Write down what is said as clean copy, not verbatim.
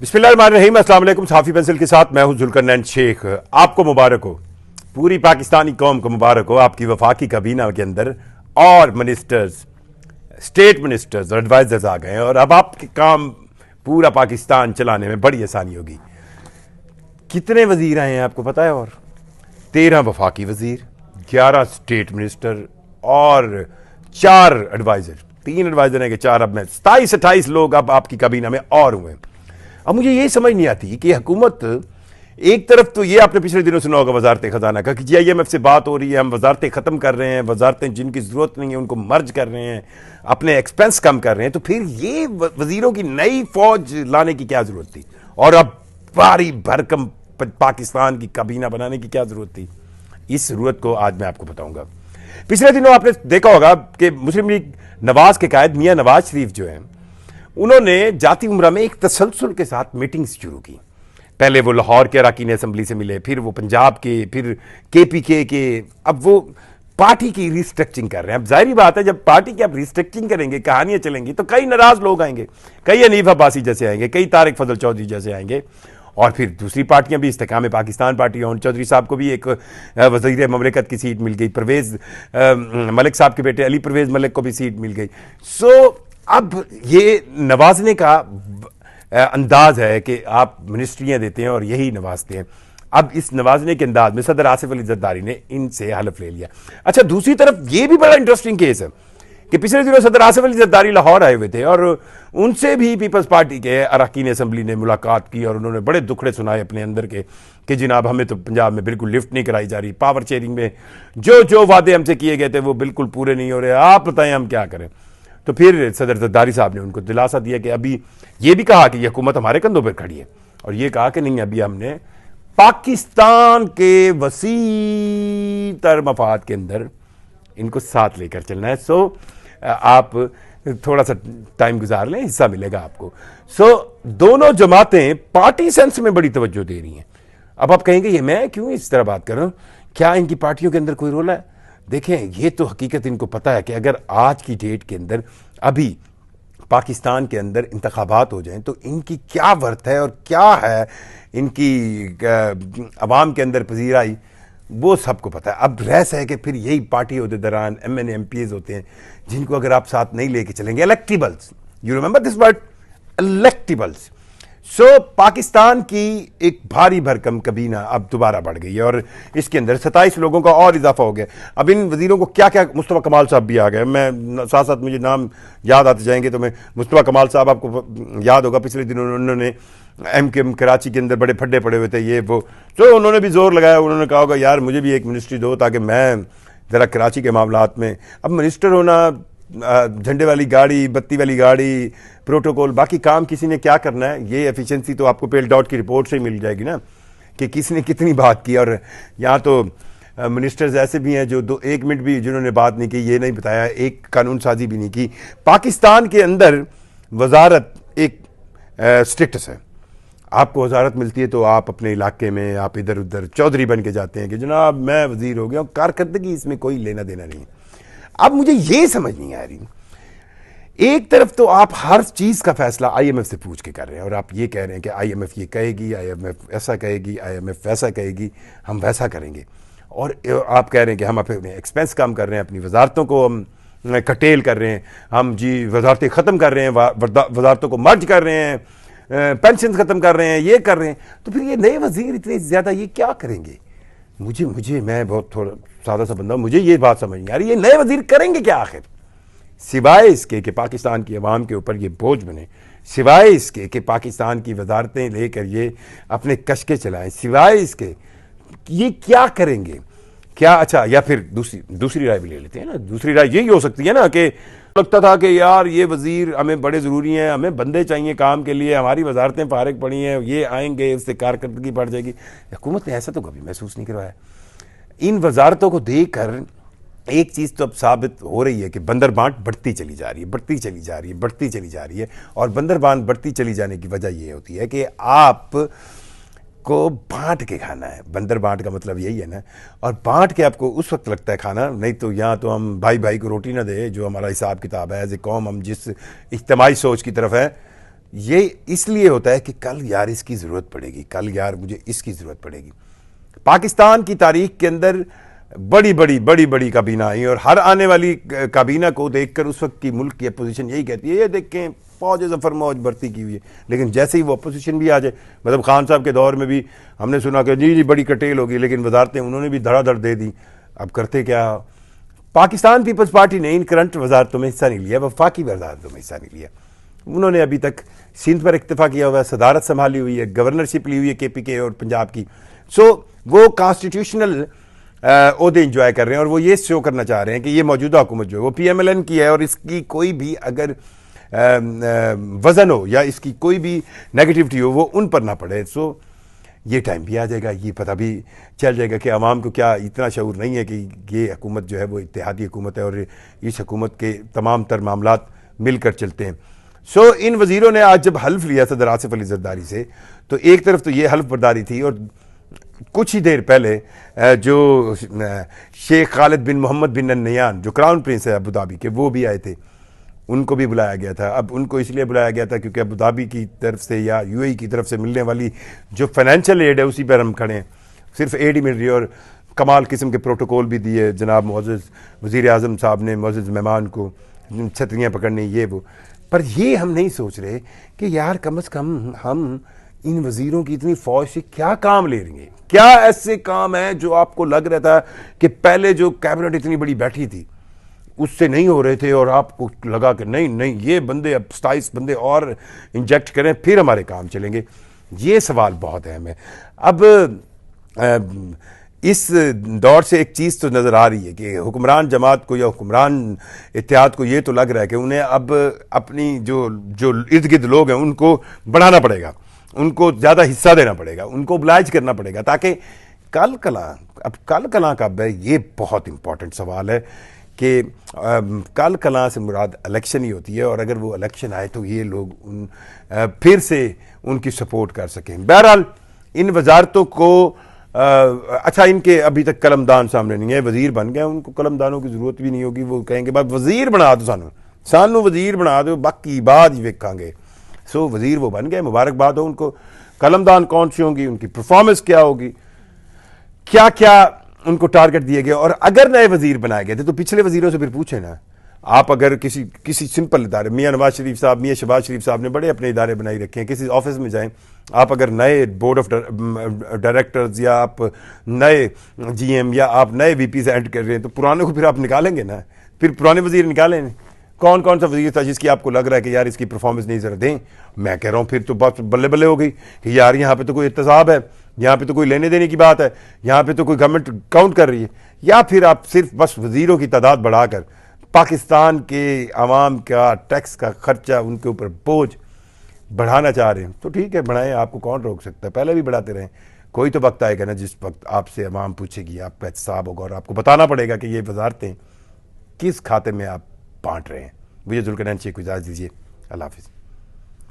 बिस्मिल्लाहिर्रहमानिर्रहीम। अस्सलाम वालेकुम। साफी पेंसिल के साथ मैं हूं जुल्करनैन शेख। आपको मुबारक हो, पूरी पाकिस्तानी कौम को मुबारक हो। आपकी वफाकी काबीना के अंदर और मिनिस्टर्स, स्टेट मिनिस्टर्स और एडवाइजर्स आ गए हैं और अब आपके काम पूरा पाकिस्तान चलाने में बड़ी आसानी होगी। कितने वजीर आए हैं आपको पता है? और 13 वफाकी वजीर, 11 स्टेट मिनिस्टर और 4 एडवाइजर। 3 एडवाइजर हैं कि 4, अब में 27-28 लोग अब आपकी काबीना में और हुए। अब मुझे ये समझ नहीं आती कि हुकूमत, एक तरफ तो ये आपने पिछले दिनों सुना होगा वजारत खजाना का कि जी IMF से बात हो रही है, हम वजारतें ख़त्म कर रहे हैं, वजारतें जिनकी ज़रूरत नहीं है उनको मर्ज कर रहे हैं, अपने एक्सपेंस कम कर रहे हैं। तो फिर ये वजीरों की नई फौज लाने की क्या ज़रूरत थी? और अब भारी भरकम पाकिस्तान की काबीना बनाने की क्या ज़रूरत थी? इस ज़रूरत को आज मैं आपको बताऊंगा। पिछले दिनों आपने देखा होगा कि मुस्लिम लीग नवाज के कायद मियाँ नवाज शरीफ जो हैं, उन्होंने जाती उम्रा में एक तसलसल के साथ मीटिंग्स शुरू की। पहले वो लाहौर के अराकीन असम्बली से मिले, फिर वो पंजाब के, फिर KPK के। अब वो पार्टी की रिस्ट्रक्चरिंग कर रहे हैं। अब जाहिर बात है, जब पार्टी की आप रिस्ट्रक्चरिंग करेंगे, कहानियां चलेंगी, तो कई नाराज लोग आएंगे, कई हनीफ अब्बासी जैसे आएंगे, कई तारिक फजल चौधरी जैसे आएंगे, और फिर दूसरी पार्टियां भी, इस्तेकाम पाकिस्तान पार्टी, और चौधरी साहब को भी एक वज़ीर ममलिकत की सीट मिल गई, परवेज़ मलिक साहब के बेटे अली परवेज़ मलिक को भी सीट मिल गई। अब ये नवाजने का अंदाज है कि आप मिनिस्ट्रियां देते हैं और यही नवाजते हैं। अब इस नवाजने के अंदाज में सदर आसिफ अली जरदारी ने इनसे हलफ ले लिया। अच्छा, दूसरी तरफ ये भी बड़ा इंटरेस्टिंग केस है कि पिछले दिनों सदर आसिफ अली जरदारी लाहौर आए हुए थे और उनसे भी पीपल्स पार्टी के अरकान असम्बली ने मुलाकात की और उन्होंने बड़े दुखड़े सुनाए अपने अंदर के कि जनाब, हमें तो पंजाब में बिल्कुल लिफ्ट नहीं कराई जा रही, पावर शेयरिंग में जो जो वादे हमसे किए गए थे वो बिल्कुल पूरे नहीं हो रहे, आप बताएं हम क्या करें। तो फिर सदर जरदारी साहब ने उनको दिलासा दिया कि अभी ये भी कहा कि ये हुकूमत हमारे कंधों पर खड़ी है, और ये कहा कि नहीं, अभी हमने पाकिस्तान के वसी तर मफाद के अंदर इनको साथ लेकर चलना है। आप थोड़ा सा टाइम गुजार लें, हिस्सा मिलेगा आपको। दोनों जमातें पार्टी सेंस में बड़ी तवज्जो दे रही हैं। अब आप कहेंगे ये मैं क्यों इस तरह बात कर रहा हूं, क्या इनकी पार्टियों के अंदर कोई रोल है? देखें, ये तो हकीकत इनको पता है कि अगर आज की डेट के अंदर अभी पाकिस्तान के अंदर इंतखाबात हो जाएं तो इनकी क्या वर्थ है और क्या है इनकी अवाम के अंदर पजीराई, वो सबको पता है। अब रहस है कि फिर यही पार्टी अहदेदारान MNA MPs होते हैं जिनको अगर आप साथ नहीं लेके चलेंगे, electables, you remember this word, electables. Pakistan की एक भारी भरकम काबीना अब दोबारा बढ़ गई है और इसके अंदर 27 लोगों का और इजाफा हो गया। अब इन वजीरों को क्या क्या, मुस्तफा कमाल साहब भी आ गए। मैं साथ साथ मुझे नाम याद आते जाएंगे तो मैं, मुस्तफा कमाल साहब आपको याद होगा पिछले दिनों उन्होंने MKM कराची के अंदर बड़े फड्डे पड़े हुए थे, ये वो, तो उन्होंने भी जोर लगाया। उन्होंने कहा होगा यार मुझे भी एक मिनिस्ट्री दो ताकि मैं ज़रा कराची के मामलात में, अब मिनिस्टर होना, झंडे वाली गाड़ी, बत्ती वाली गाड़ी, प्रोटोकॉल, बाकी काम किसी ने क्या करना है, ये एफिशिएंसी तो आपको पेल डॉट की रिपोर्ट से ही मिल जाएगी ना कि किसी ने कितनी बात की। और यहाँ तो मिनिस्टर्स ऐसे भी हैं जो 1 मिनट भी जिन्होंने बात नहीं की, ये नहीं बताया, एक कानून साजी भी नहीं की। पाकिस्तान के अंदर वजारत एक स्टेटस है। आपको वजारत मिलती है तो आप अपने इलाके में आप इधर उधर चौधरी बन के जाते हैं कि जनाब मैं वजीर हो गया, कारकर्दगी इसमें कोई लेना देना नहीं है। अब मुझे ये समझ नहीं आ रही, एक तरफ तो आप हर चीज का फैसला IMF से पूछ के कर रहे हैं और आप ये कह रहे हैं कि IMF ये कहेगी, IMF ऐसा कहेगी, IMF वैसा कहेगी, हम वैसा करेंगे, और आप कह रहे हैं कि हम अपने एक्सपेंस कम कर रहे हैं, अपनी वजारतों को हम कटेल कर रहे हैं, हम जी वजारतें ख़त्म कर रहे हैं, वजारतों को मर्ज कर रहे हैं, पेंशन ख़त्म कर रहे हैं, ये कर रहे हैं। तो फिर ये नए वजीर इतने ज़्यादा ये क्या करेंगे? मुझे मैं बहुत थोड़ा सादा सा बंदा हूं, मुझे ये बात समझ नहीं आ रही, ये नए वजीर करेंगे क्या आखिर, सिवाय इसके कि पाकिस्तान की अवाम के ऊपर ये बोझ बने, सिवाय इसके कि पाकिस्तान की वजारतें लेकर ये अपने कशके चलाएं, सिवाय इसके ये क्या करेंगे? क्या अच्छा, या फिर दूसरी राय भी ले लेते हैं ना। दूसरी राय यही हो सकती है ना कि लगता था कि यार ये वजीर हमें बड़े ज़रूरी हैं, हमें बंदे चाहिए काम के लिए, हमारी वजारतें फारिग पड़ी हैं, ये आएंगे उससे कारकर्दगी बढ़ जाएगी। हुकूमत ने ऐसा तो कभी महसूस नहीं करवाया। इन वजारतों को देखकर एक चीज़ तो अब साबित हो रही है कि बंदरबांट बढ़ती चली जा रही है, बढ़ती चली जा रही है, बढ़ती चली जा रही है। और बंदरबांट बढ़ती चली जाने की वजह ये होती है कि आप को बांट के खाना है। बंदर बांट का मतलब यही है ना। और बांट के आपको उस वक्त लगता है खाना, नहीं तो यहाँ तो हम भाई भाई को रोटी ना दे, जो हमारा हिसाब किताब है एज ए कौम, हम जिस इज्तिमाई सोच की तरफ है, یہ اس لیے ہوتا ہے کہ کل یار اس کی ضرورت پڑے گی، کل یار مجھے اس کی ضرورت پڑے گی. پاکستان کی تاریخ کے اندر بڑی کابینہ آئی اور ہر آنے والی کابینہ کو دیکھ کر اس وقت کی ملک کی اپوزیشن یہی کہتی ہے یہ دیکھیں فوج ظفر موج بھرتی کی ہوئی ہے. لیکن جیسے ہی وہ اپوزیشن بھی آ جائے، مطلب خان صاحب کے دور میں بھی ہم نے سنا کہ جی بڑی کٹیل ہوگی، لیکن وزارتیں انہوں نے بھی دھڑا دھڑ دے دی. اب کرتے کیا، پاکستان پیپلز پارٹی نے ان کرنٹ وزارتوں میں حصہ نہیں لیا، وفاقی وزارتوں میں حصہ نہیں لیا. انہوں نے ابھی تک سندھ پر اکتفا کیا ہوا ہے، صدارت سنبھالی ہوئی ہے، گورنرشپ لی ہوئی ہے کے پی کے اور پنجاب کی. سو وہ کانسٹیٹیوشنل عہدے انجوائے کر رہے ہیں اور وہ یہ شو کرنا چاہ رہے ہیں کہ یہ موجودہ حکومت جو ہے وہ پی ایم ایل این کی ہے اور اس کی کوئی بھی اگر وزن ہو یا اس کی کوئی بھی نیگیٹیوٹی ہو وہ ان پر نہ پڑے. سو یہ ٹائم بھی آ جائے گا، یہ پتہ بھی چل جائے گا کہ عوام کو کیا اتنا شعور نہیں ہے کہ یہ حکومت جو ہے وہ اتحادی حکومت ہے اور اس حکومت کے تمام تر معاملات مل کر چلتے ہیں. سو ان وزیروں نے آج جب حلف لیا صدر آصف علی زرداری سے تو ایک طرف تو یہ حلف برداری تھی اور کچھ ہی دیر پہلے جو شیخ خالد بن محمد بن نہیان جو کراؤن پرنس ہے ابوظہبی کے، وہ بھی آئے تھے، ان کو بھی بلایا گیا تھا. اب ان کو اس لیے بلایا گیا تھا کیونکہ ابوظہبی کی طرف سے یا یو اے ای کی طرف سے ملنے والی جو فائنینشیل ایڈ ہے اسی پر ہم کھڑے ہیں، صرف ایڈ ہی مل رہی ہے. اور کمال قسم کے پروٹوکول بھی دیے جناب معزز وزیر اعظم صاحب نے معزز مہمان کو، چھتریاں پکڑنے یہ وہ. پر یہ ہم نہیں سوچ رہے کہ یار کم از کم ہم ان وزیروں کی اتنی فوج سے کیا کام لے رہے ہیں، کیا ایسے کام ہیں جو آپ کو لگ رہا تھا کہ پہلے جو کیبنٹ اتنی بڑی بیٹھی تھی اس سے نہیں ہو رہے تھے اور آپ کو لگا کہ نہیں یہ بندے اب 27 بندے اور انجیکٹ کریں پھر ہمارے کام چلیں گے. یہ سوال بہت اہم ہے. اب اس دور سے ایک چیز تو نظر آ رہی ہے کہ حکمران جماعت کو یا حکمران اتحاد کو یہ تو لگ رہا ہے کہ انہیں اب اپنی جو ارد گرد لوگ ہیں ان کو بڑھانا پڑے گا، ان کو زیادہ حصہ دینا پڑے گا، ان کو oblige کرنا پڑے گا تاکہ کل کلاں کب ہے یہ بہت امپورٹنٹ سوال ہے کہ کل کلاں سے مراد الیکشن ہی ہوتی ہے اور اگر وہ الیکشن آئے تو یہ لوگ پھر سے ان کی سپورٹ کر سکیں. بہرحال ان وزارتوں کو اچھا ان کے ابھی تک قلمدان سامنے نہیں ہے، وزیر بن گئے، ان کو قلمدانوں کی ضرورت بھی نہیں ہوگی. وہ کہیں گے بس وزیر بنا دو، سانو وزیر بنا دو، باقی بعد ہی ویکھاں گے. سو وزیر وہ بن گئے، مبارکباد ہو ان کو. قلمدان کون سی ہوں گی، ان کی پرفارمنس کیا ہوگی، کیا کیا ان کو ٹارگٹ دیے گئے. اور اگر نئے وزیر بنائے گئے تھے تو پچھلے وزیروں سے پھر پوچھیں نا. آپ اگر کسی سمپل ادارے، میاں نواز شریف صاحب، میاں شہباز شریف صاحب نے بڑے اپنے ادارے بنائی رکھے ہیں، کسی آفس میں جائیں آپ، اگر نئے بورڈ آف ڈائریکٹرز یا آپ نئے جی ایم یا آپ نئے وی پیز اینڈ کر رہے ہیں تو پرانے کو پھر آپ نکالیں گے نا، پھر پرانے وزیر نکالیں. کون سا وزیر تھا جس کی آپ کو لگ رہا ہے کہ یار اس کی پرفارمنس نہیں ذرا دیں؟ میں کہہ رہا ہوں پھر تو بہت بلے بلے ہو گئی کہ یار یہاں پہ تو کوئی احتساب ہے، یہاں پہ تو کوئی لینے دینے کی بات ہے، یہاں پہ تو کوئی گورنمنٹ کاؤنٹ کر رہی ہے. یا پھر آپ صرف بس وزیروں کی تعداد بڑھا کر پاکستان کے عوام کا ٹیکس کا خرچہ ان کے اوپر بوجھ بڑھانا چاہ رہے ہیں تو ٹھیک ہے بڑھائیں، آپ کو کون روک سکتا ہے، پہلے بھی بڑھاتے رہیں. کوئی تو وقت آئے گا نا جس وقت آپ سے عوام پوچھے گی، آپ کا احتساب ہوگا اور آپ کو بتانا پڑے گا کہ یہ وزارتیں کس کھاتے میں آپ بانٹ رہے ہیں. مجھے ذوالقرنین شیخ کو اجازت دیجیے. اللہ حافظ.